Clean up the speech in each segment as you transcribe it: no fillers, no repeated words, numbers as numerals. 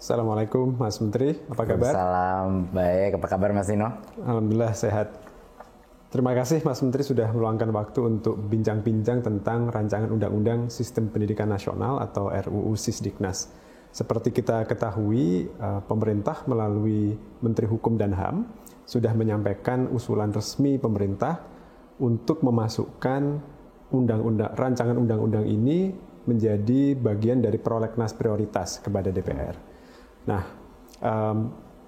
Assalamualaikum Mas Menteri, apa kabar? Salam baik, apa kabar Mas Nino? Alhamdulillah sehat. Terima kasih Mas Menteri sudah meluangkan waktu untuk bincang-bincang tentang rancangan Undang-Undang Sistem Pendidikan Nasional atau RUU Sisdiknas. Seperti kita ketahui, pemerintah melalui Menteri Hukum dan HAM sudah menyampaikan usulan resmi pemerintah untuk memasukkan rancangan undang-undang ini menjadi bagian dari prolegnas prioritas kepada DPR. Nah,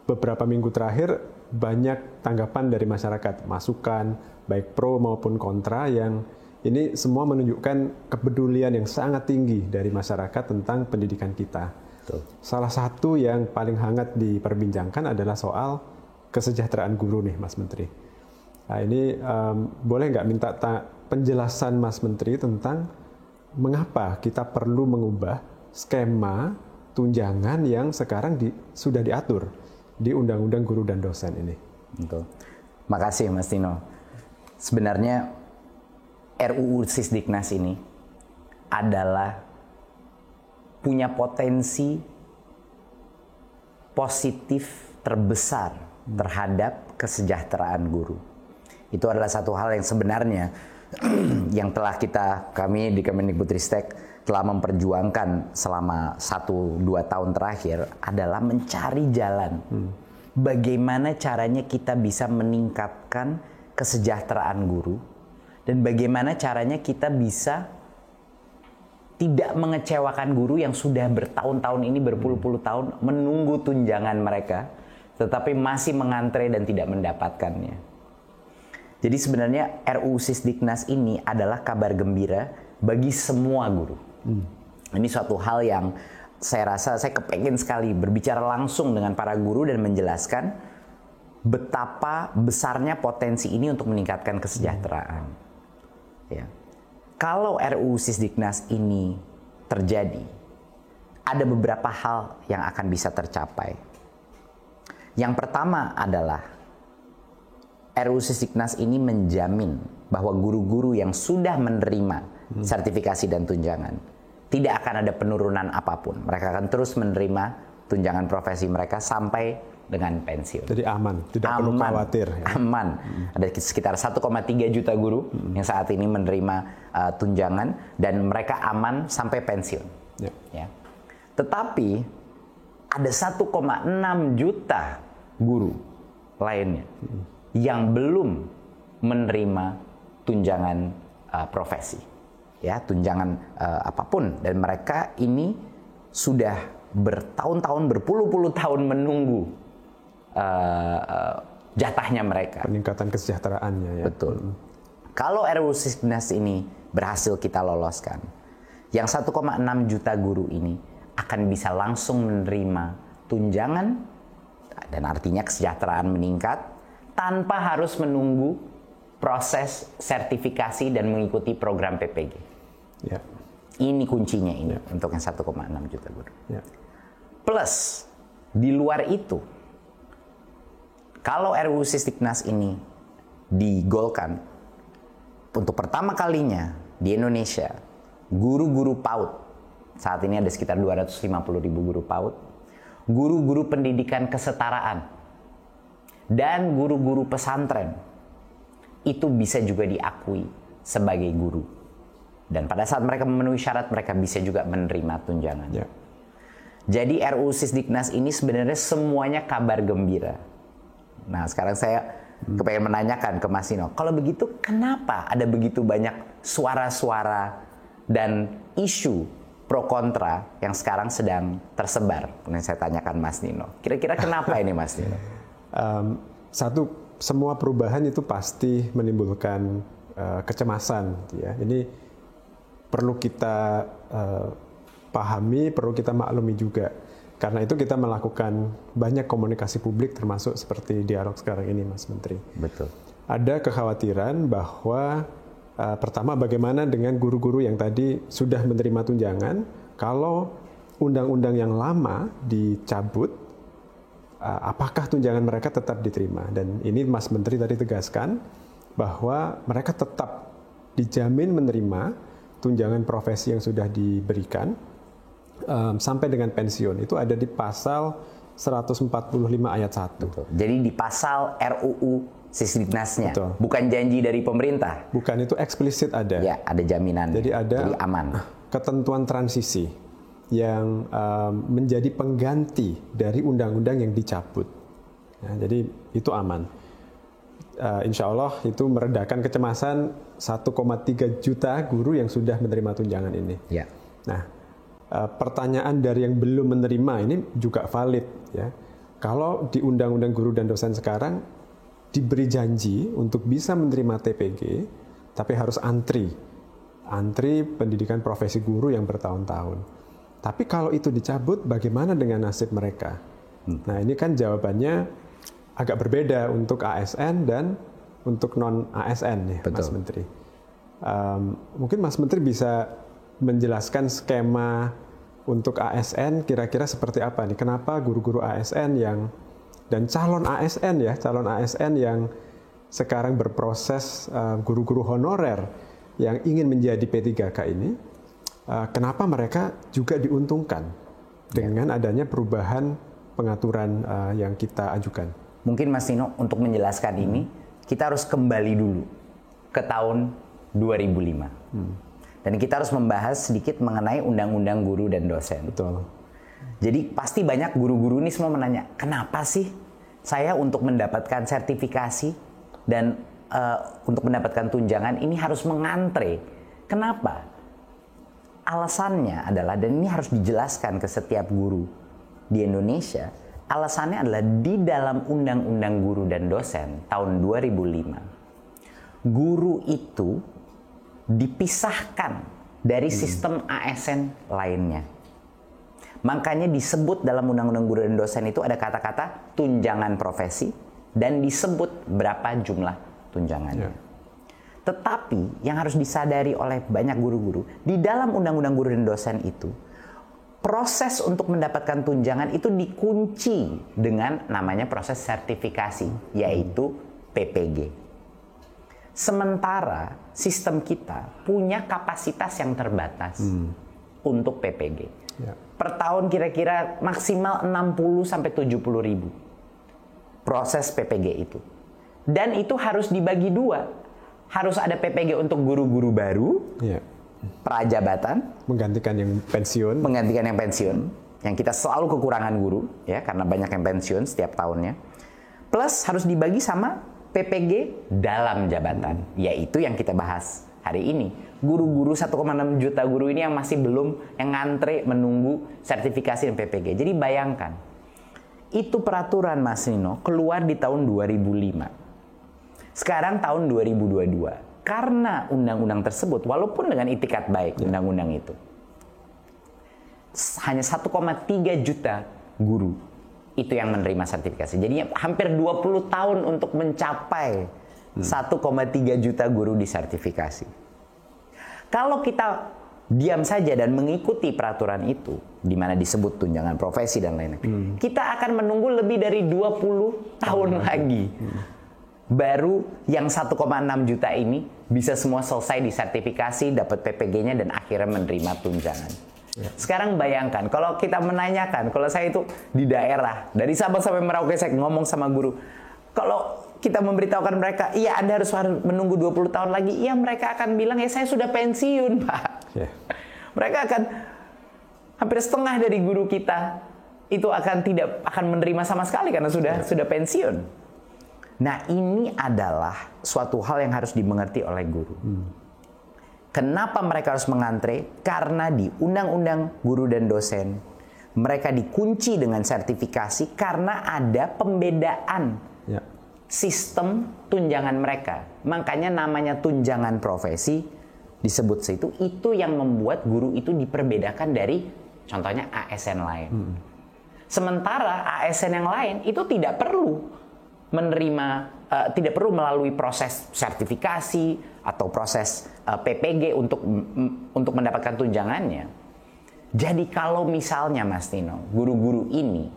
beberapa minggu terakhir banyak tanggapan dari masyarakat, masukan baik pro maupun kontra yang ini semua menunjukkan kepedulian yang sangat tinggi dari masyarakat tentang pendidikan kita. Betul. Salah satu yang paling hangat diperbincangkan adalah soal kesejahteraan guru nih, Mas Menteri. Nah, ini boleh nggak minta penjelasan Mas Menteri tentang mengapa kita perlu mengubah skema tunjangan yang sekarang sudah diatur di Undang-Undang Guru dan Dosen ini. Betul. Makasih Mas Tino. Sebenarnya RUU Sisdiknas ini adalah punya potensi positif terbesar terhadap kesejahteraan guru. Itu adalah satu hal yang sebenarnya yang telah kami di Kemendikbudristek telah memperjuangkan selama 1-2 tahun terakhir adalah mencari jalan. Bagaimana caranya kita bisa meningkatkan kesejahteraan guru dan bagaimana caranya kita bisa tidak mengecewakan guru yang sudah bertahun-tahun ini, berpuluh-puluh tahun menunggu tunjangan mereka tetapi masih mengantre dan tidak mendapatkannya. Jadi sebenarnya RUU Sisdiknas ini adalah kabar gembira bagi semua guru. Ini suatu hal yang saya rasa saya kepengen sekali berbicara langsung dengan para guru dan menjelaskan betapa besarnya potensi ini untuk meningkatkan kesejahteraan. Ya. Kalau RUU Sisdiknas ini terjadi, ada beberapa hal yang akan bisa tercapai. Yang pertama adalah RUU Sisdiknas ini menjamin bahwa guru-guru yang sudah menerima sertifikasi dan tunjangan tidak akan ada penurunan apapun. Mereka akan terus menerima tunjangan profesi mereka sampai dengan pensiun. Jadi aman, tidak perlu khawatir. Ya? Aman. Ada sekitar 1,3 juta guru yang saat ini menerima tunjangan dan mereka aman sampai pensiun. Ya. Ya. Tetapi ada 1,6 juta guru lainnya yang belum menerima tunjangan profesi, ya, tunjangan apapun, dan mereka ini sudah bertahun-tahun, berpuluh-puluh tahun menunggu jatahnya mereka. Peningkatan kesejahteraannya, ya. Betul. Kalau RUU Sisdiknas ini berhasil kita loloskan, yang 1,6 juta guru ini akan bisa langsung menerima tunjangan dan artinya kesejahteraan meningkat tanpa harus menunggu proses sertifikasi dan mengikuti program PPG. Ya. Ini kuncinya ini untuk yang 1,6 juta guru. Ya. Plus, di luar itu, kalau RUU Sisdiknas ini digolkan, untuk pertama kalinya di Indonesia, guru-guru PAUD, saat ini ada sekitar 250.000 guru PAUD, guru-guru pendidikan kesetaraan, dan guru-guru pesantren itu bisa juga diakui sebagai guru. Dan pada saat mereka memenuhi syarat, mereka bisa juga menerima tunjangan. Ya. Jadi RUU Sisdiknas ini sebenarnya semuanya kabar gembira. Nah, sekarang saya kepengen menanyakan ke Mas Nino, kalau begitu kenapa ada begitu banyak suara-suara dan isu pro kontra yang sekarang sedang tersebar? Yang saya tanyakan Mas Nino. Kira-kira kenapa ini Mas Nino? Semua perubahan itu pasti menimbulkan kecemasan. Ya. Ini perlu kita pahami, perlu kita maklumi juga. Karena itu kita melakukan banyak komunikasi publik termasuk seperti dialog sekarang ini, Mas Menteri. Betul. Ada kekhawatiran bahwa pertama bagaimana dengan guru-guru yang tadi sudah menerima tunjangan, kalau undang-undang yang lama dicabut, apakah tunjangan mereka tetap diterima? Dan ini Mas Menteri tadi tegaskan bahwa mereka tetap dijamin menerima tunjangan profesi yang sudah diberikan sampai dengan pensiun itu ada di pasal 145 ayat 1. Betul. Jadi di pasal RUU Sisdiknasnya, Betul. bukan janji dari pemerintah. Bukan, itu eksplisit ada. Ya, ada jaminan. Jadi ada aman. ketentuan transisi yang menjadi pengganti dari undang-undang yang dicabut. Ya, jadi itu aman. Insya Allah itu meredakan kecemasan 1,3 juta guru yang sudah menerima tunjangan ini. Ya. Nah, pertanyaan dari yang belum menerima ini juga valid. Ya. Kalau di Undang-Undang Guru dan Dosen sekarang diberi janji untuk bisa menerima TPG, tapi harus antri pendidikan profesi guru yang bertahun-tahun. Tapi kalau itu dicabut, bagaimana dengan nasib mereka? Nah, ini kan jawabannya agak berbeda untuk ASN dan untuk non-ASN ya, Betul. Mas Menteri. Mungkin Mas Menteri bisa menjelaskan skema untuk ASN kira-kira seperti apa nih? Kenapa guru-guru ASN dan calon ASN yang sekarang berproses guru-guru honorer yang ingin menjadi P3K ini, kenapa mereka juga diuntungkan dengan adanya perubahan pengaturan yang kita ajukan? Mungkin Mas Nino untuk menjelaskan ini, kita harus kembali dulu ke tahun 2005. Dan kita harus membahas sedikit mengenai Undang-Undang Guru dan Dosen. Betul. Jadi pasti banyak guru-guru ini semua menanya, kenapa sih saya untuk mendapatkan sertifikasi dan untuk mendapatkan tunjangan ini harus mengantre? Kenapa? Alasannya adalah, dan ini harus dijelaskan ke setiap guru di Indonesia, alasannya adalah di dalam Undang-Undang Guru dan Dosen tahun 2005, guru itu dipisahkan dari sistem ASN lainnya. Makanya disebut dalam Undang-Undang Guru dan Dosen itu ada kata-kata tunjangan profesi dan disebut berapa jumlah tunjangannya. Tetapi yang harus disadari oleh banyak guru-guru, di dalam Undang-Undang Guru dan Dosen itu, proses untuk mendapatkan tunjangan itu dikunci dengan namanya proses sertifikasi, yaitu PPG. Sementara sistem kita punya kapasitas yang terbatas untuk PPG. Ya. Per tahun kira-kira maksimal 60-70 ribu proses PPG itu. Dan itu harus dibagi dua. Harus ada PPG untuk guru-guru baru, Ya. prajabatan, Menggantikan yang pensiun. yang kita selalu kekurangan guru, ya, karena banyak yang pensiun setiap tahunnya. Plus harus dibagi sama PPG dalam jabatan, yaitu yang kita bahas hari ini. Guru-guru 1,6 juta guru ini yang masih belum, yang ngantre menunggu sertifikasi dan PPG. Jadi bayangkan, itu peraturan Mas Nino keluar di tahun 2005. Sekarang tahun 2022. Karena undang-undang tersebut, walaupun dengan itikat baik undang-undang itu, hanya 1,3 juta guru itu yang menerima sertifikasi. Jadi hampir 20 tahun untuk mencapai 1,3 juta guru disertifikasi. Kalau kita diam saja dan mengikuti peraturan itu, di mana disebut tunjangan profesi dan lain-lain, kita akan menunggu lebih dari 20 tahun lagi. Baru yang 1,6 juta ini bisa semua selesai disertifikasi, dapat PPG-nya dan akhirnya menerima tunjangan. Sekarang bayangkan, kalau kita menanyakan, kalau saya itu di daerah, dari Sabang sampai Merauke saya ngomong sama guru, kalau kita memberitahukan mereka, iya Anda harus menunggu 20 tahun lagi, iya mereka akan bilang, ya saya sudah pensiun Pak. Yeah. Mereka akan, hampir setengah dari guru kita, itu tidak akan menerima sama sekali karena sudah pensiun. Nah ini adalah suatu hal yang harus dimengerti oleh guru. Kenapa mereka harus mengantre? Karena di Undang-Undang Guru dan Dosen, mereka dikunci dengan sertifikasi karena ada pembedaan sistem tunjangan mereka. Makanya namanya tunjangan profesi disebut situ, itu yang membuat guru itu diperbedakan dari contohnya ASN lain. Sementara ASN yang lain itu tidak perlu menerima, tidak perlu melalui proses sertifikasi atau proses PPG untuk mendapatkan tunjangannya. Jadi kalau misalnya Mas Tino, guru-guru ini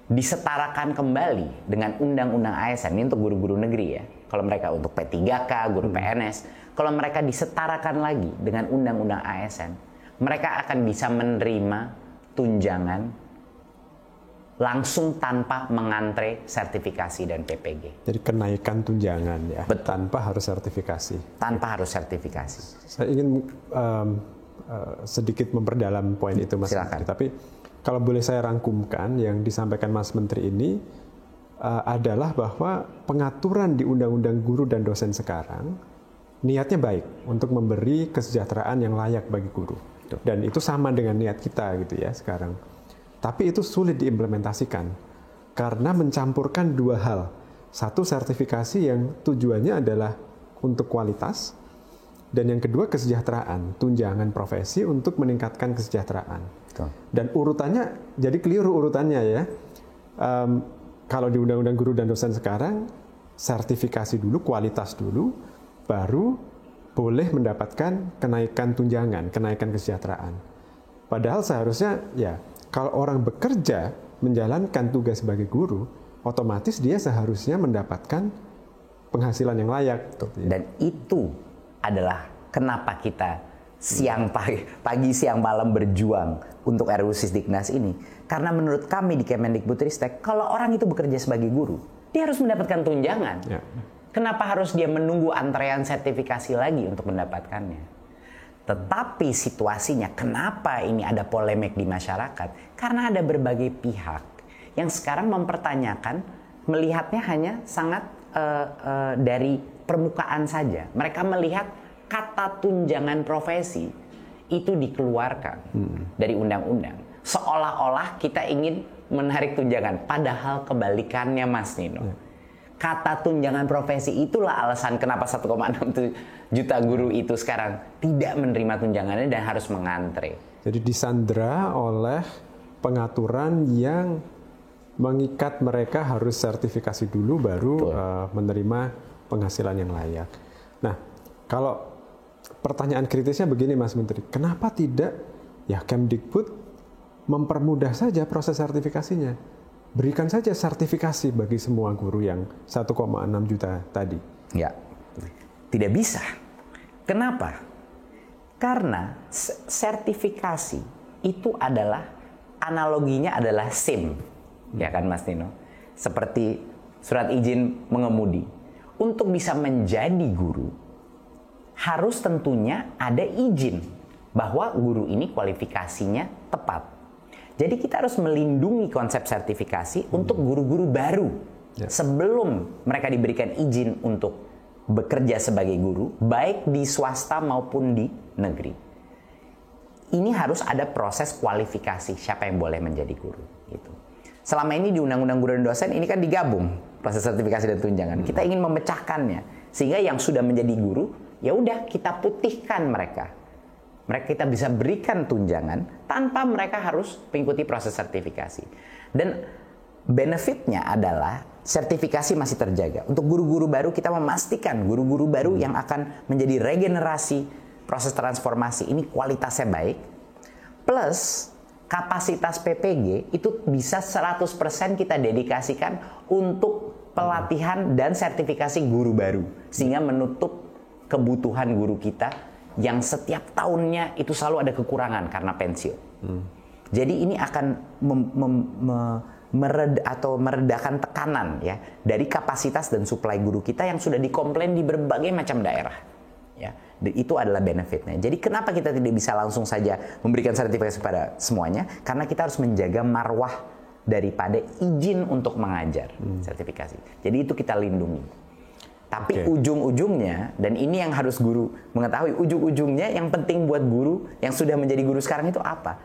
disetarakan kembali dengan undang-undang ASN, ini untuk guru-guru negeri ya. Kalau mereka untuk P3K, guru PNS, kalau mereka disetarakan lagi dengan undang-undang ASN, mereka akan bisa menerima tunjangan langsung tanpa mengantre sertifikasi dan PPG. Jadi kenaikan tunjangan ya, tanpa harus sertifikasi. Tanpa harus sertifikasi. Saya ingin sedikit memperdalam poin itu, Mas Silakan. Menteri. Tapi kalau boleh saya rangkumkan, yang disampaikan Mas Menteri ini adalah bahwa pengaturan di Undang-Undang Guru dan Dosen sekarang niatnya baik untuk memberi kesejahteraan yang layak bagi guru. Dan itu sama dengan niat kita gitu ya sekarang. Tapi itu sulit diimplementasikan karena mencampurkan dua hal. Satu, sertifikasi yang tujuannya adalah untuk kualitas, dan yang kedua kesejahteraan, tunjangan profesi untuk meningkatkan kesejahteraan. Betul. Dan urutannya jadi keliru urutannya ya. Kalau di Undang-Undang Guru dan Dosen sekarang sertifikasi dulu, kualitas dulu, baru boleh mendapatkan kenaikan tunjangan, kenaikan kesejahteraan. Padahal seharusnya ya kalau orang bekerja menjalankan tugas sebagai guru, otomatis dia seharusnya mendapatkan penghasilan yang layak. Dan itu adalah kenapa kita pagi siang malam berjuang untuk RUU Sisdiknas ini. Karena menurut kami di Kemendikbudristek, kalau orang itu bekerja sebagai guru, dia harus mendapatkan tunjangan. Ya. Kenapa harus dia menunggu antrean sertifikasi lagi untuk mendapatkannya? Tetapi situasinya, kenapa ini ada polemik di masyarakat? Karena ada berbagai pihak yang sekarang mempertanyakan, melihatnya hanya sangat dari permukaan saja. Mereka melihat kata tunjangan profesi itu dikeluarkan dari undang-undang. Seolah-olah kita ingin menarik tunjangan. Padahal kebalikannya, Mas Nino. Kata tunjangan profesi itulah alasan kenapa 1,6 juta guru itu sekarang tidak menerima tunjangannya dan harus mengantre. Jadi disandra oleh pengaturan yang mengikat mereka harus sertifikasi dulu baru menerima penghasilan yang layak. Nah, kalau pertanyaan kritisnya begini, Mas Menteri, kenapa tidak ya Kemdikbud mempermudah saja proses sertifikasinya? Berikan saja sertifikasi bagi semua guru yang 1,6 juta tadi. Ya, tidak bisa. Kenapa? Karena sertifikasi itu adalah analoginya adalah SIM, ya kan Mas Nino? Seperti surat izin mengemudi. Untuk bisa menjadi guru, harus tentunya ada izin bahwa guru ini kualifikasinya tepat. Jadi kita harus melindungi konsep sertifikasi untuk guru-guru baru sebelum mereka diberikan izin untuk bekerja sebagai guru, baik di swasta maupun di negeri. Ini harus ada proses kualifikasi siapa yang boleh menjadi guru. Gitu. Selama ini di Undang-Undang Guru dan Dosen ini kan digabung proses sertifikasi dan tunjangan. Kita ingin memecahkannya sehingga yang sudah menjadi guru ya udah kita putihkan mereka. Mereka kita bisa berikan tunjangan tanpa mereka harus mengikuti proses sertifikasi. Dan benefitnya adalah sertifikasi masih terjaga. Untuk guru-guru baru kita memastikan guru-guru baru yang akan menjadi regenerasi proses transformasi ini kualitasnya baik. Plus kapasitas PPG itu bisa 100% kita dedikasikan untuk pelatihan dan sertifikasi guru baru. Sehingga menutup kebutuhan guru kita yang setiap tahunnya itu selalu ada kekurangan karena pensiun. Jadi ini akan meredakan tekanan ya dari kapasitas dan suplai guru kita yang sudah dikomplain di berbagai macam daerah. Ya, itu adalah benefitnya. Jadi kenapa kita tidak bisa langsung saja memberikan sertifikasi pada semuanya? Karena kita harus menjaga marwah daripada izin untuk mengajar sertifikasi. Jadi itu kita lindungi. Tapi ujung-ujungnya, dan ini yang harus guru mengetahui, ujung-ujungnya yang penting buat guru yang sudah menjadi guru sekarang itu apa?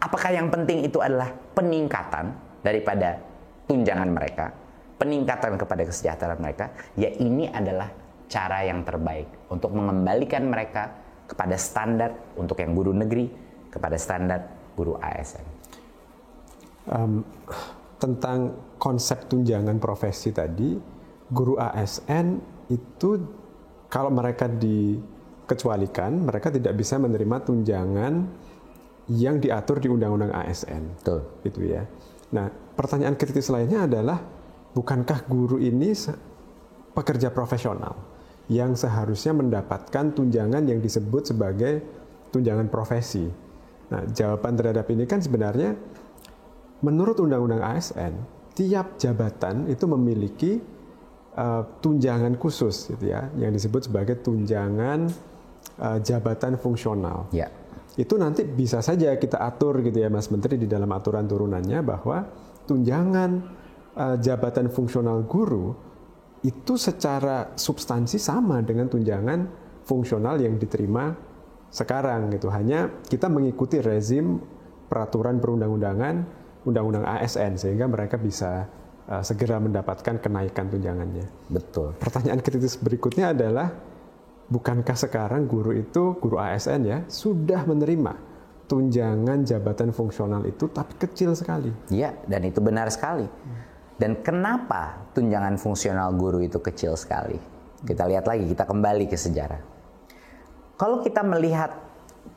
Apakah yang penting itu adalah peningkatan daripada tunjangan mereka, peningkatan kepada kesejahteraan mereka? Ya ini adalah cara yang terbaik untuk mengembalikan mereka kepada standar untuk yang guru negeri, kepada standar guru ASN. Tentang konsep tunjangan profesi tadi, guru ASN itu kalau mereka dikecualikan, mereka tidak bisa menerima tunjangan yang diatur di Undang-Undang ASN. Betul. Gitu ya. Nah, pertanyaan kritis lainnya adalah, bukankah guru ini pekerja profesional yang seharusnya mendapatkan tunjangan yang disebut sebagai tunjangan profesi? Nah, jawaban terhadap ini kan sebenarnya menurut Undang-Undang ASN, tiap jabatan itu memiliki tunjangan khusus gitu ya, yang disebut sebagai tunjangan jabatan fungsional. Ya. Itu nanti bisa saja kita atur gitu ya Mas Menteri di dalam aturan turunannya bahwa tunjangan jabatan fungsional guru itu secara substansi sama dengan tunjangan fungsional yang diterima sekarang gitu. Hanya kita mengikuti rezim peraturan perundang-undangan, undang-undang ASN sehingga mereka bisa segera mendapatkan kenaikan tunjangannya. Betul. Pertanyaan kritis berikutnya adalah, bukankah sekarang guru ASN ya sudah menerima tunjangan jabatan fungsional itu tapi kecil sekali? Iya, dan itu benar sekali. Dan kenapa tunjangan fungsional guru itu kecil sekali? Kita lihat lagi, kita kembali ke sejarah. Kalau kita melihat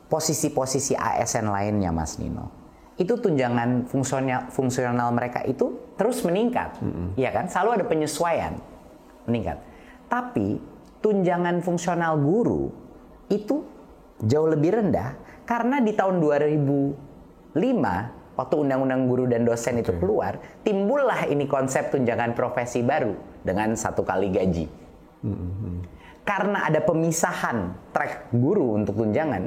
posisi-posisi ASN lainnya, Mas Nino, itu tunjangan fungsional mereka itu terus meningkat, ya kan? Selalu ada penyesuaian meningkat. Tapi tunjangan fungsional guru itu jauh lebih rendah karena di tahun 2005 waktu Undang-Undang Guru dan Dosen itu keluar, timbullah ini konsep tunjangan profesi baru dengan 1 kali gaji. Karena ada pemisahan track guru untuk tunjangan,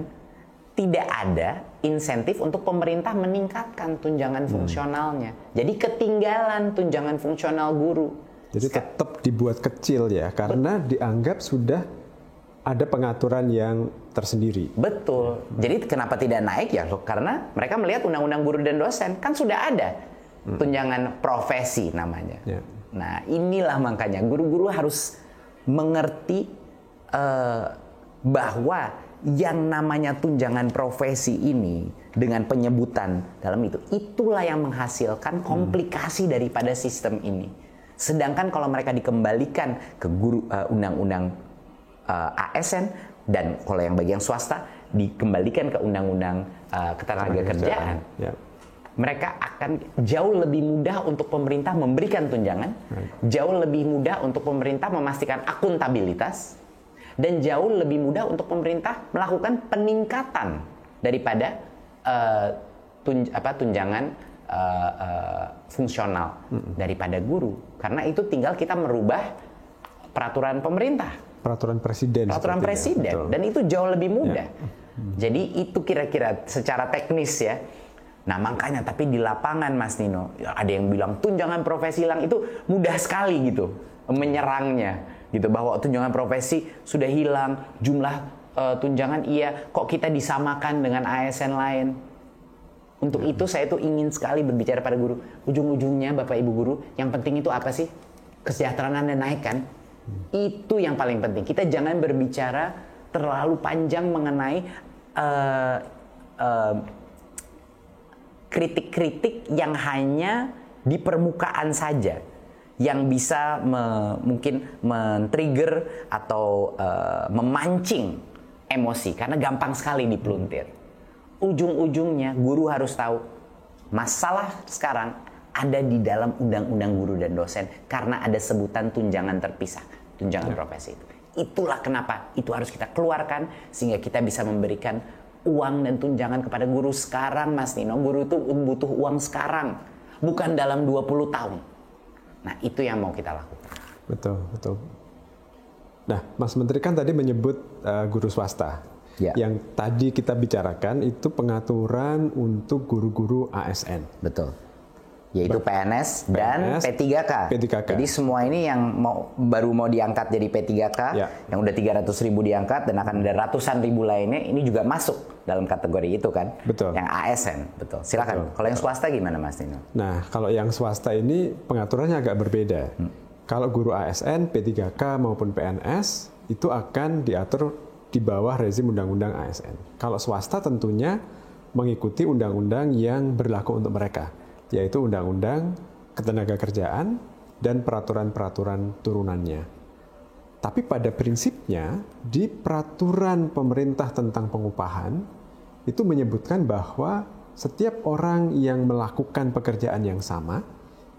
tidak ada insentif untuk pemerintah meningkatkan tunjangan fungsionalnya. Jadi ketinggalan tunjangan fungsional guru. Jadi tetap dibuat kecil ya, karena dianggap sudah ada pengaturan yang tersendiri. Betul. Jadi kenapa tidak naik ya? Karena mereka melihat Undang-Undang Guru dan Dosen kan sudah ada tunjangan profesi namanya. Ya. Nah, inilah makanya guru-guru harus mengerti bahwa yang namanya tunjangan profesi ini dengan penyebutan dalam itu, itulah yang menghasilkan komplikasi daripada sistem ini. Sedangkan kalau mereka dikembalikan ke undang-undang ASN, dan kalau yang bagi yang swasta dikembalikan ke undang-undang ketenagakerjaan, mereka akan jauh lebih mudah untuk pemerintah memberikan tunjangan, jauh lebih mudah untuk pemerintah memastikan akuntabilitas, dan jauh lebih mudah untuk pemerintah melakukan peningkatan daripada tunjangan fungsional daripada guru. Karena itu tinggal kita merubah peraturan pemerintah. Peraturan presiden. Dan itu jauh lebih mudah. Jadi itu kira-kira secara teknis ya. Nah makanya, tapi di lapangan Mas Nino, ada yang bilang tunjangan profesi hilang, itu mudah sekali gitu menyerangnya. Gitu, bahwa tunjangan profesi sudah hilang, jumlah tunjangan iya, kok kita disamakan dengan ASN lain. Untuk itu saya tuh ingin sekali berbicara pada guru. Ujung-ujungnya Bapak Ibu guru, yang penting itu apa sih? Kesejahteraan Anda naik kan? Itu yang paling penting. Kita jangan berbicara terlalu panjang mengenai kritik-kritik yang hanya di permukaan saja, yang bisa mungkin men-trigger atau memancing emosi, karena gampang sekali dipeluntir. Ujung-ujungnya guru harus tahu masalah sekarang ada di dalam Undang-Undang Guru dan Dosen, karena ada sebutan tunjangan terpisah, tunjangan profesi itu. Itulah kenapa itu harus kita keluarkan sehingga kita bisa memberikan uang dan tunjangan kepada guru sekarang, Mas Nino. Guru itu butuh uang sekarang, bukan dalam 20 tahun. Nah, itu yang mau kita lakukan. Betul. Nah, Mas Menteri kan tadi menyebut guru swasta. Ya. Yang tadi kita bicarakan itu pengaturan untuk guru-guru ASN. Betul. Yaitu PNS dan P3K. Jadi semua ini yang baru mau diangkat jadi P3K, yang udah 300.000 diangkat dan akan ada ratusan ribu lainnya, ini juga masuk dalam kategori itu kan. Betul. Yang ASN, betul. Silakan. Kalau yang swasta gimana Mas Nino? Nah, kalau yang swasta ini pengaturannya agak berbeda. Kalau guru ASN, P3K maupun PNS itu akan diatur di bawah rezim undang-undang ASN. Kalau swasta tentunya mengikuti undang-undang yang berlaku untuk mereka, yaitu Undang-Undang Ketenagakerjaan dan peraturan-peraturan turunannya. Tapi pada prinsipnya, di peraturan pemerintah tentang pengupahan, itu menyebutkan bahwa setiap orang yang melakukan pekerjaan yang sama,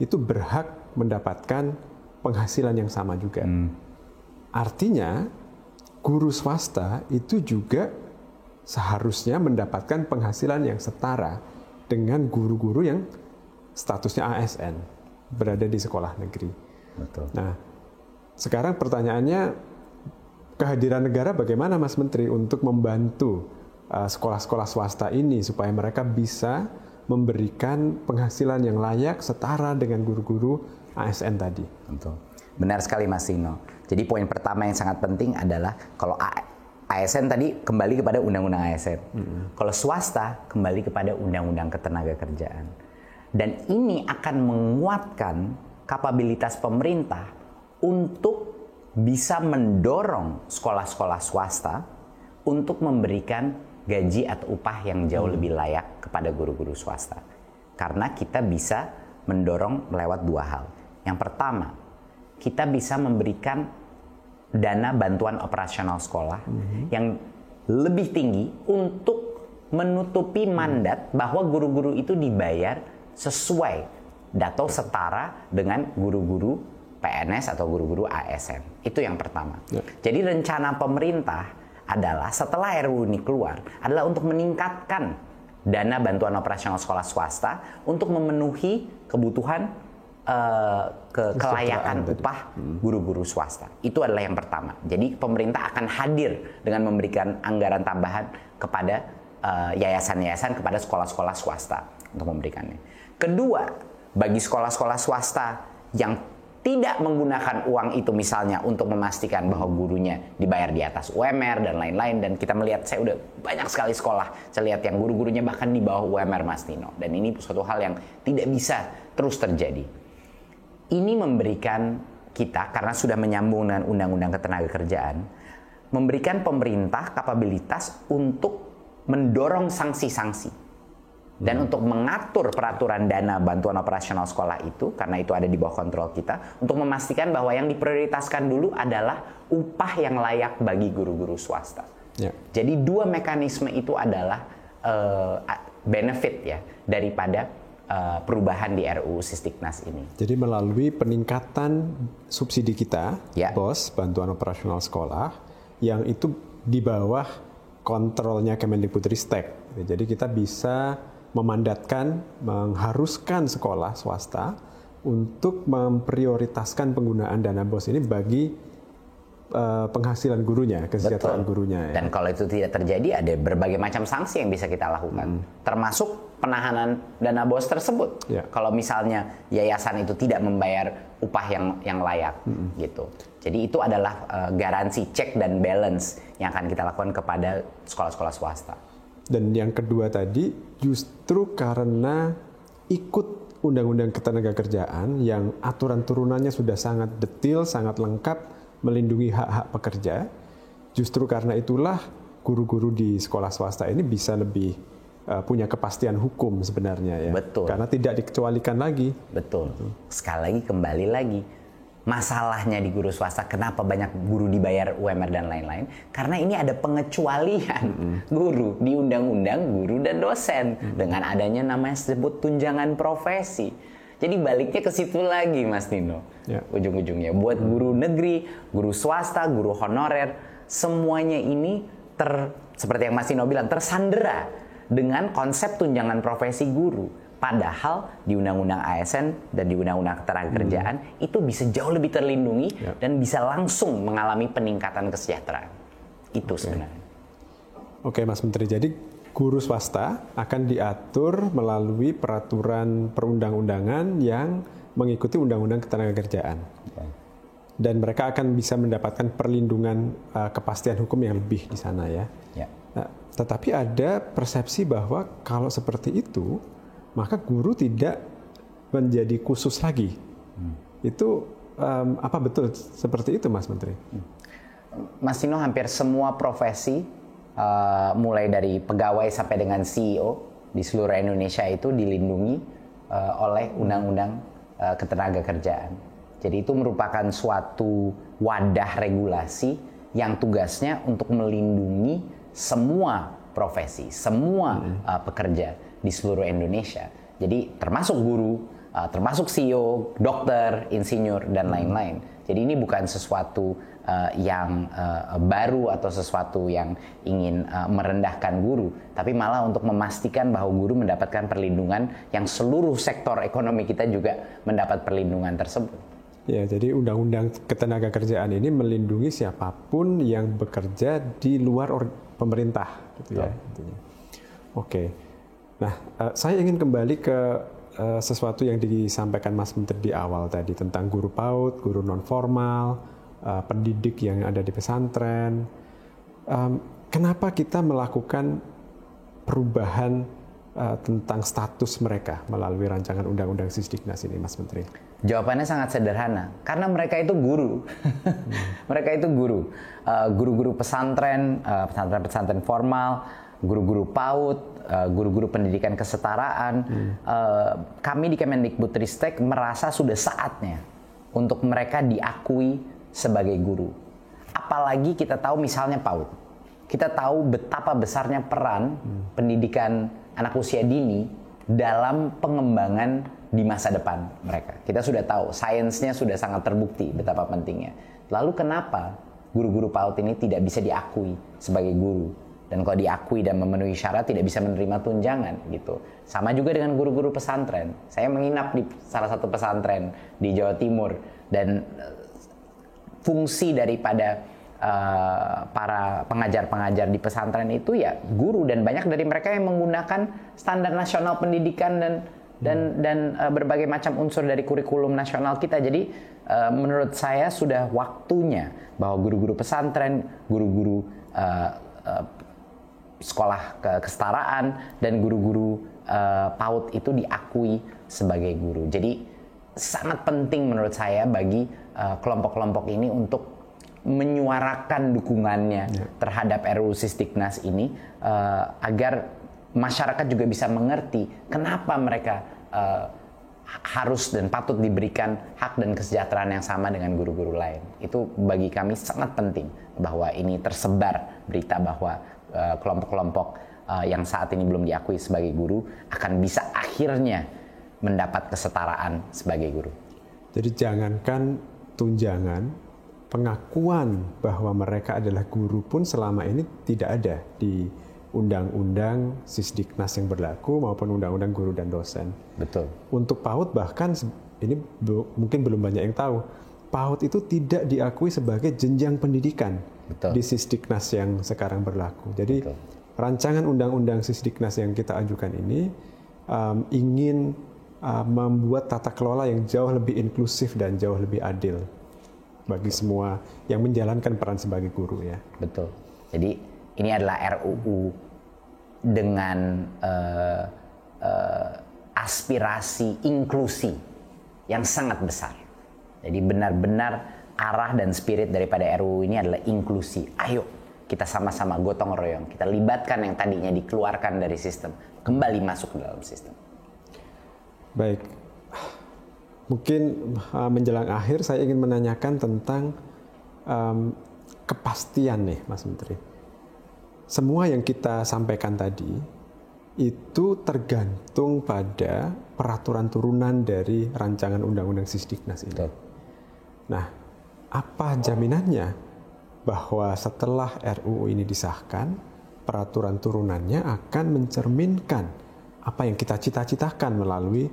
itu berhak mendapatkan penghasilan yang sama juga. Artinya, guru swasta itu juga seharusnya mendapatkan penghasilan yang setara dengan guru-guru yang statusnya ASN, berada di sekolah negeri. Betul. Nah, sekarang pertanyaannya, kehadiran negara bagaimana Mas Menteri untuk membantu sekolah-sekolah swasta ini supaya mereka bisa memberikan penghasilan yang layak setara dengan guru-guru ASN tadi? Betul. Benar sekali Mas Tino. Jadi poin pertama yang sangat penting adalah kalau ASN tadi kembali kepada undang-undang ASN. Kalau swasta kembali kepada undang-undang ketenagakerjaan. Dan ini akan menguatkan kapabilitas pemerintah untuk bisa mendorong sekolah-sekolah swasta untuk memberikan gaji atau upah yang jauh lebih layak kepada guru-guru swasta. Karena kita bisa mendorong lewat dua hal. Yang pertama, kita bisa memberikan dana bantuan operasional sekolah yang lebih tinggi untuk menutupi mandat bahwa guru-guru itu dibayar sesuai atau setara dengan guru-guru PNS atau guru-guru ASN. Itu yang pertama. Jadi rencana pemerintah adalah setelah RUU ini keluar adalah untuk meningkatkan dana bantuan operasional sekolah swasta untuk memenuhi kebutuhan kelayakan upah guru-guru swasta. Itu adalah yang pertama. Jadi pemerintah akan hadir dengan memberikan anggaran tambahan kepada yayasan-yayasan, kepada sekolah-sekolah swasta untuk memberikannya. Kedua, bagi sekolah-sekolah swasta yang tidak menggunakan uang itu misalnya untuk memastikan bahwa gurunya dibayar di atas UMR dan lain-lain, dan kita melihat, saya udah banyak sekali sekolah, saya lihat yang guru-gurunya bahkan di bawah UMR Mas Tino, dan ini suatu hal yang tidak bisa terus terjadi. Ini memberikan kita, karena sudah menyambung dengan Undang-Undang Ketenagakerjaan, memberikan pemerintah kapabilitas untuk mendorong sanksi-sanksi dan untuk mengatur peraturan dana bantuan operasional sekolah itu, karena itu ada di bawah kontrol kita, untuk memastikan bahwa yang diprioritaskan dulu adalah upah yang layak bagi guru-guru swasta. Jadi dua mekanisme itu adalah benefit ya daripada perubahan di RUU Sisdiknas ini. Jadi melalui peningkatan subsidi kita, BOS, bantuan operasional sekolah, yang itu di bawah kontrolnya Kemendikbudristek. Jadi kita bisa memandatkan, mengharuskan sekolah swasta untuk memprioritaskan penggunaan dana BOS ini bagi penghasilan gurunya, kesejahteraan gurunya. Ya. Dan kalau itu tidak terjadi, ada berbagai macam sanksi yang bisa kita lakukan, termasuk penahanan dana BOS tersebut. Kalau misalnya yayasan itu tidak membayar upah yang layak, gitu. Jadi itu adalah garansi check dan balance yang akan kita lakukan kepada sekolah-sekolah swasta. Dan yang kedua tadi, justru karena ikut Undang-Undang Ketenagakerjaan yang aturan turunannya sudah sangat detail, sangat lengkap, melindungi hak-hak pekerja, justru karena itulah guru-guru di sekolah swasta ini bisa lebih punya kepastian hukum sebenarnya ya. Betul. Karena tidak dikecualikan lagi. Betul. Sekali lagi, kembali lagi. Masalahnya di guru swasta, kenapa banyak guru dibayar UMR dan lain-lain? Karena ini ada pengecualian guru di Undang-Undang Guru dan Dosen dengan adanya namanya disebut tunjangan profesi. Jadi baliknya ke situ lagi Mas Nino. Ujung-ujungnya buat guru negeri, guru swasta, guru honorer, semuanya ini seperti yang Mas Nino bilang, tersandera dengan konsep tunjangan profesi guru. Padahal di Undang-Undang ASN dan di Undang-Undang Ketenagakerjaan itu bisa jauh lebih terlindungi dan bisa langsung mengalami peningkatan kesejahteraan. Itu sebenarnya. Oke Mas Menteri, jadi guru swasta akan diatur melalui peraturan perundang-undangan yang mengikuti Undang-Undang Ketenagakerjaan. Dan mereka akan bisa mendapatkan perlindungan kepastian hukum yang lebih di sana ya. Nah, tetapi ada persepsi bahwa kalau seperti itu, maka guru tidak menjadi khusus lagi. Itu apa betul seperti itu Mas Menteri? Mas Tino, hampir semua profesi, mulai dari pegawai sampai dengan CEO di seluruh Indonesia itu dilindungi oleh Undang-Undang Ketenagakerjaan. Jadi itu merupakan suatu wadah regulasi yang tugasnya untuk melindungi semua profesi, semua pekerja di seluruh Indonesia. Jadi termasuk guru, termasuk CEO, dokter, insinyur, dan lain-lain. Jadi ini bukan sesuatu yang baru atau sesuatu yang ingin merendahkan guru, tapi malah untuk memastikan bahwa guru mendapatkan perlindungan yang seluruh sektor ekonomi kita juga mendapat perlindungan tersebut. Ya, jadi undang-undang ketenagakerjaan ini melindungi siapapun yang bekerja di luar pemerintah, gitu ya. Oke. Nah, saya ingin kembali ke sesuatu yang disampaikan Mas Menteri di awal tadi tentang guru PAUD, guru non formal, pendidik yang ada di pesantren. Kenapa kita melakukan perubahan tentang status mereka melalui rancangan undang-undang Sisdiknas ini, Mas Menteri? Jawabannya sangat sederhana, karena mereka itu guru. Mereka itu guru. Guru-guru pesantren, pesantren formal, guru-guru PAUD, guru-guru pendidikan kesetaraan. Kami di Kemendikbudristek merasa sudah saatnya untuk mereka diakui sebagai guru. Apalagi kita tahu misalnya PAUD. Kita tahu betapa besarnya peran pendidikan anak usia dini dalam pengembangan di masa depan mereka. Kita sudah tahu, sainsnya sudah sangat terbukti betapa pentingnya. Lalu kenapa guru-guru PAUD ini tidak bisa diakui sebagai guru? Dan kalau diakui dan memenuhi syarat tidak bisa menerima tunjangan gitu. Sama juga dengan guru-guru pesantren. Saya menginap di salah satu pesantren di Jawa Timur, dan fungsi daripada para pengajar-pengajar di pesantren itu ya guru, dan banyak dari mereka yang menggunakan standar nasional pendidikan dan berbagai macam unsur dari kurikulum nasional kita. Jadi menurut saya sudah waktunya bahwa guru-guru pesantren, guru-guru sekolah kesetaraan, dan guru-guru PAUD itu diakui sebagai guru. Jadi sangat penting menurut saya bagi kelompok-kelompok ini untuk menyuarakan dukungannya terhadap RUU Sisdiknas ini, agar masyarakat juga bisa mengerti kenapa mereka harus dan patut diberikan hak dan kesejahteraan yang sama dengan guru-guru lain. Itu bagi kami sangat penting bahwa ini tersebar berita bahwa kelompok-kelompok yang saat ini belum diakui sebagai guru akan bisa akhirnya mendapat kesetaraan sebagai guru. Jadi jangankan tunjangan, pengakuan bahwa mereka adalah guru pun selama ini tidak ada di undang-undang Sisdiknas yang berlaku maupun undang-undang guru dan dosen. Betul. Untuk PAUD bahkan ini mungkin belum banyak yang tahu, PAUD itu tidak diakui sebagai jenjang pendidikan. Betul. Di Sisdiknas yang sekarang berlaku. Jadi betul, rancangan undang-undang Sisdiknas yang kita ajukan ini ingin membuat tata kelola yang jauh lebih inklusif dan jauh lebih adil bagi semua yang menjalankan peran sebagai guru ya. Betul. Jadi ini adalah RUU dengan aspirasi inklusi yang sangat besar. Jadi benar-benar arah dan spirit daripada RUU ini adalah inklusi. Ayo kita sama-sama gotong royong, kita libatkan yang tadinya dikeluarkan dari sistem, kembali masuk ke dalam sistem. Baik, mungkin menjelang akhir saya ingin menanyakan tentang kepastian nih Mas Menteri. Semua yang kita sampaikan tadi itu tergantung pada peraturan turunan dari rancangan undang-undang Sisdiknas ini. Nah, apa jaminannya bahwa setelah RUU ini disahkan, peraturan turunannya akan mencerminkan apa yang kita cita-citakan melalui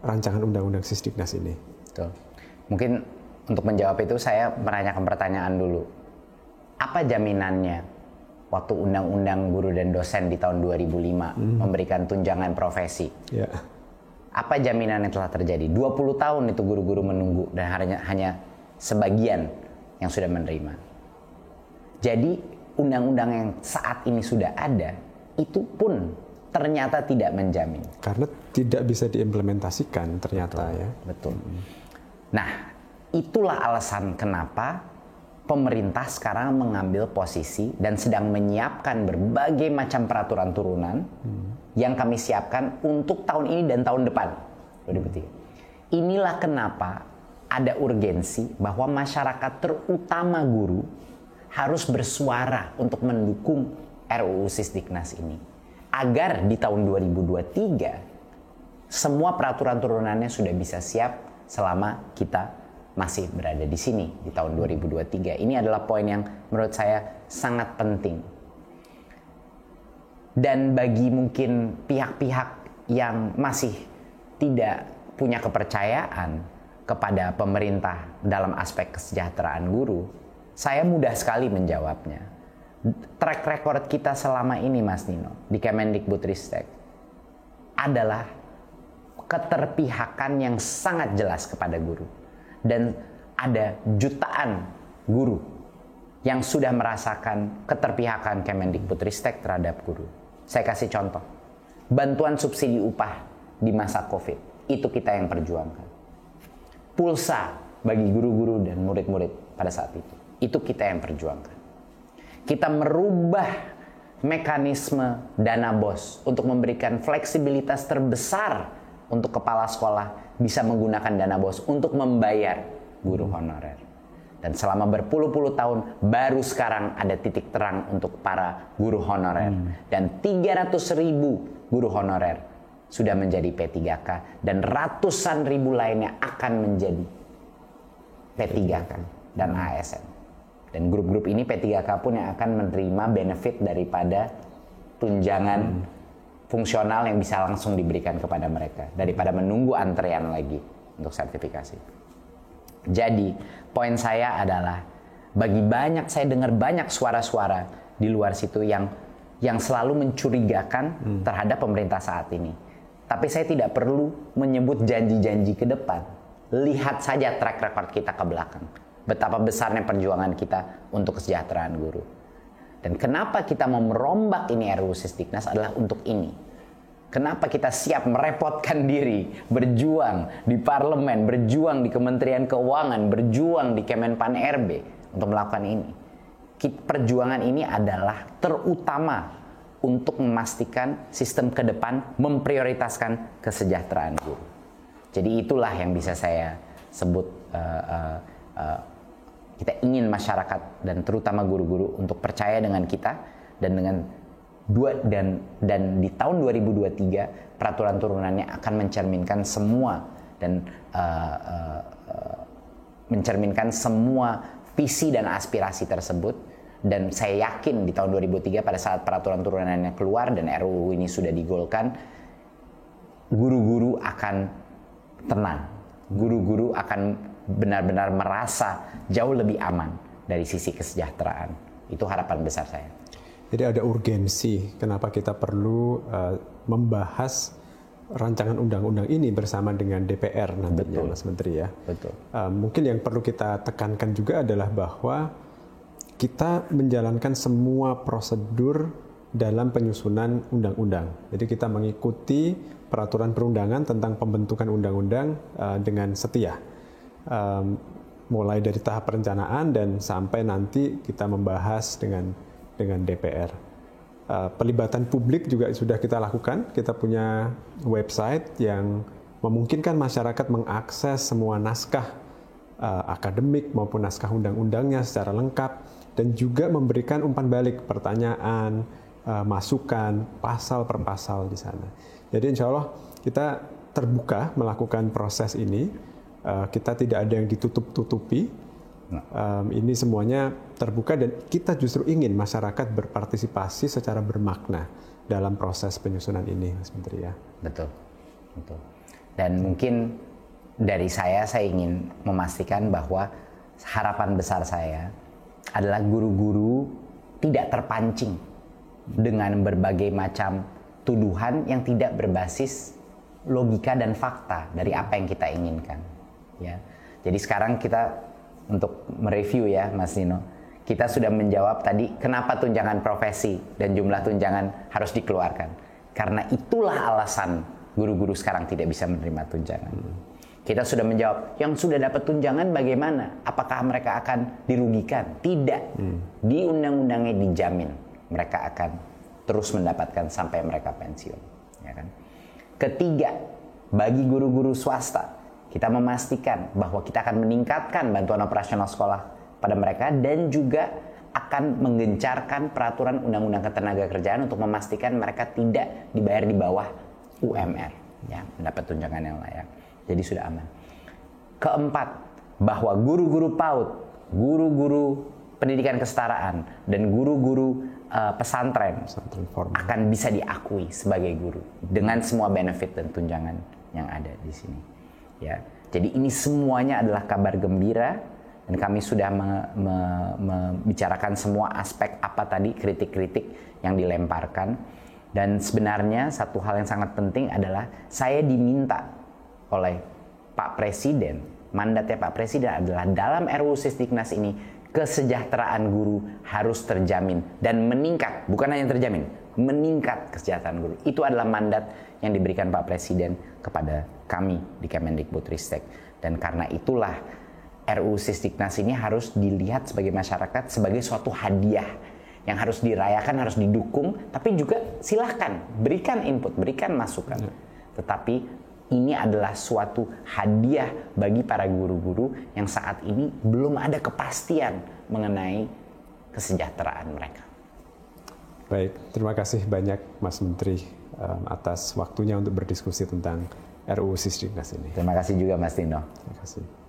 rancangan undang-undang Sisdiknas ini? Betul. Mungkin untuk menjawab itu saya menanyakan pertanyaan dulu. Apa jaminannya waktu undang-undang guru dan dosen di tahun 2005 memberikan tunjangan profesi? Ya. Apa jaminan yang telah terjadi? 20 tahun itu guru-guru menunggu dan hanya sebagian yang sudah menerima. Jadi undang-undang yang saat ini sudah ada itu pun ternyata tidak menjamin. Karena tidak bisa diimplementasikan ternyata. Betul, ya. Betul. Nah, itulah alasan kenapa pemerintah sekarang mengambil posisi dan sedang menyiapkan berbagai macam peraturan turunan yang kami siapkan untuk tahun ini dan tahun depan 2023. Inilah kenapa ada urgensi bahwa masyarakat terutama guru harus bersuara untuk mendukung RUU Sisdiknas ini agar di tahun 2023 semua peraturan turunannya sudah bisa siap selama kita masih berada di sini di tahun 2023. Ini adalah poin yang menurut saya sangat penting. Dan bagi mungkin pihak-pihak yang masih tidak punya kepercayaan kepada pemerintah dalam aspek kesejahteraan guru, saya mudah sekali menjawabnya. Track record kita selama ini, Mas Nino, di Kemendikbudristek adalah keterpihakan yang sangat jelas kepada guru. Dan ada jutaan guru yang sudah merasakan keterpihakan Kemendikbudristek terhadap guru. Saya kasih contoh. Bantuan subsidi upah di masa COVID, itu kita yang perjuangkan. Pulsa bagi guru-guru dan murid-murid pada saat itu kita yang perjuangkan. Kita merubah mekanisme dana BOS untuk memberikan fleksibilitas terbesar untuk kepala sekolah bisa menggunakan dana BOS untuk membayar guru honorer. Dan selama berpuluh-puluh tahun baru sekarang ada titik terang untuk para guru honorer. Dan 300.000 guru honorer sudah menjadi P3K dan ratusan ribu lainnya akan menjadi P3K dan ASN. Dan grup-grup ini P3K pun yang akan menerima benefit daripada tunjangan fungsional yang bisa langsung diberikan kepada mereka daripada menunggu antrean lagi untuk sertifikasi. Jadi poin saya adalah saya dengar banyak suara-suara di luar situ yang selalu mencurigakan terhadap pemerintah saat ini. Tapi saya tidak perlu menyebut janji-janji ke depan. Lihat saja track record kita ke belakang. Betapa besarnya perjuangan kita untuk kesejahteraan guru. Dan kenapa kita mau merombak ini RUU Sisdiknas adalah untuk ini. Kenapa kita siap merepotkan diri, berjuang di parlemen, berjuang di Kementerian Keuangan, berjuang di Kemenpan RB untuk melakukan ini. Perjuangan ini adalah terutama untuk memastikan sistem ke depan memprioritaskan kesejahteraan guru. Jadi itulah yang bisa saya sebut kita ingin masyarakat dan terutama guru-guru untuk percaya dengan kita dan di tahun 2023 peraturan turunannya akan mencerminkan semua dan mencerminkan semua visi dan aspirasi tersebut. Dan saya yakin di tahun 2003 pada saat peraturan turunannya keluar dan RUU ini sudah digolkan, guru-guru akan tenang, guru-guru akan benar-benar merasa jauh lebih aman dari sisi kesejahteraan. Itu harapan besar saya. Jadi ada urgensi kenapa kita perlu membahas rancangan undang-undang ini bersama dengan DPR nantinya. Betul. Mas Menteri ya. Betul. Mungkin yang perlu kita tekankan juga adalah bahwa kita menjalankan semua prosedur dalam penyusunan undang-undang. Jadi kita mengikuti peraturan perundangan tentang pembentukan undang-undang dengan setia. Mulai dari tahap perencanaan dan sampai nanti kita membahas dengan DPR. Pelibatan publik juga sudah kita lakukan. Kita punya website yang memungkinkan masyarakat mengakses semua naskah akademik maupun naskah undang-undangnya secara lengkap dan juga memberikan umpan balik pertanyaan, masukan, pasal per pasal di sana. Jadi insya Allah kita terbuka melakukan proses ini. Kita tidak ada yang ditutup-tutupi. Ini semuanya terbuka dan kita justru ingin masyarakat berpartisipasi secara bermakna dalam proses penyusunan ini, Mas Menteri ya. Betul. Dan mungkin dari saya ingin memastikan bahwa harapan besar saya adalah guru-guru tidak terpancing dengan berbagai macam tuduhan yang tidak berbasis logika dan fakta dari apa yang kita inginkan. Ya, jadi sekarang kita untuk mereview ya, Mas Nino, kita sudah menjawab tadi kenapa tunjangan profesi dan jumlah tunjangan harus dikeluarkan. Karena itulah alasan guru-guru sekarang tidak bisa menerima tunjangan. Kita sudah menjawab, yang sudah dapat tunjangan bagaimana? Apakah mereka akan dirugikan? Tidak. Di undang-undangnya dijamin mereka akan terus mendapatkan sampai mereka pensiun. Ya kan? Ketiga, bagi guru-guru swasta, kita memastikan bahwa kita akan meningkatkan bantuan operasional sekolah pada mereka dan juga akan menggencarkan peraturan undang-undang ketenagakerjaan untuk memastikan mereka tidak dibayar di bawah UMR. ya, mendapat tunjangan yang layak. Jadi sudah aman. Keempat, bahwa guru-guru PAUD, guru-guru pendidikan kesetaraan, dan guru-guru pesantren akan bisa diakui sebagai guru dengan semua benefit dan tunjangan yang ada di sini. Ya, jadi ini semuanya adalah kabar gembira, dan kami sudah membicarakan semua aspek apa tadi kritik-kritik yang dilemparkan. Dan sebenarnya satu hal yang sangat penting adalah saya diminta oleh Pak Presiden, mandatnya Pak Presiden adalah dalam RUU Sisdiknas ini kesejahteraan guru harus terjamin dan meningkat, bukan hanya terjamin, meningkat kesejahteraan guru. Itu adalah mandat yang diberikan Pak Presiden kepada kami di Kemendikbudristek. Dan karena itulah RUU Sisdiknas ini harus dilihat sebagai masyarakat sebagai suatu hadiah yang harus dirayakan, harus didukung, tapi juga silahkan berikan input, berikan masukan. Tetapi ini adalah suatu hadiah bagi para guru-guru yang saat ini belum ada kepastian mengenai kesejahteraan mereka. Baik, terima kasih banyak Mas Menteri atas waktunya untuk berdiskusi tentang RUU Sisdiknas ini. Terima kasih juga Mas Tino. Terima kasih.